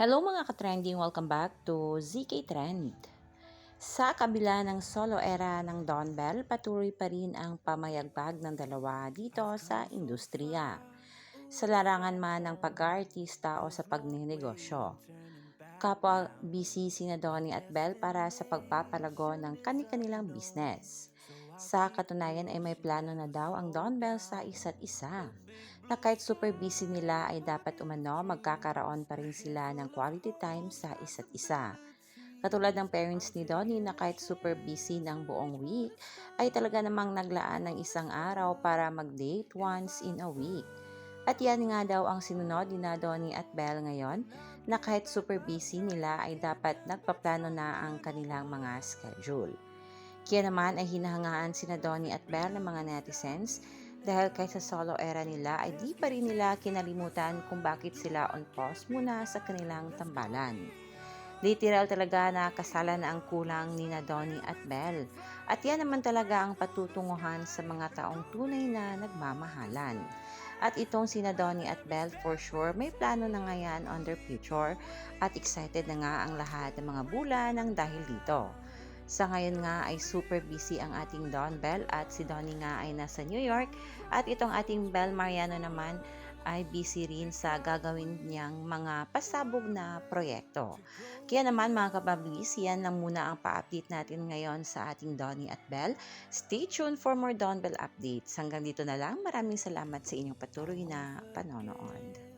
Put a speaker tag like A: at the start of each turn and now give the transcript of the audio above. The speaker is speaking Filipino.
A: Hello mga ka-trending, welcome back to ZK Trend. Sa kabila ng solo era ng Don Bell, patuloy pa rin ang pamayagbag ng dalawa dito sa industriya. Sa larangan man ng pag-aartista o sa pagnenegosyo. Kapwa busy sina Donnie at Bell para sa pagpapalago ng kani-kanilang business. Sa katunayan ay may plano na daw ang Don Bell sa isa't isa, na kahit super busy nila ay dapat umano magkakaroon pa rin sila ng quality time sa isa't isa. Katulad ng parents ni Donnie na kahit super busy ng buong week, ay talaga namang naglaan ng isang araw para mag-date once in a week. At yan nga daw ang sinunod ni na Donnie at Belle ngayon, na kahit super busy nila ay dapat nagpaplano na ang kanilang mga schedule. Kaya naman ay hinahangaan sina Donnie at Belle ng mga netizens dahil kahit sa solo era nila ay di pa rin nila kinalimutan kung bakit sila on pause muna sa kanilang tambalan. Literal talaga na kasala na ang kulang ni na Donnie at Belle. At yan naman talaga ang patutunguhan sa mga taong tunay na nagmamahalan. At itong sina Donnie at Belle for sure may plano na nga yan on their future at excited na nga ang lahat ng mga bulan ng dahil dito. Sa ngayon nga ay super busy ang ating Don Bell at si Donnie nga ay nasa New York at itong ating Belle Mariano naman ay busy rin sa gagawin niyang mga pasabog na proyekto. Kaya naman mga kabablis, yan lang muna ang pa-update natin ngayon sa ating Donnie at Belle. Stay tuned for more Don Bell updates. Hanggang dito na lang. Maraming salamat sa inyong patuloy na panonood.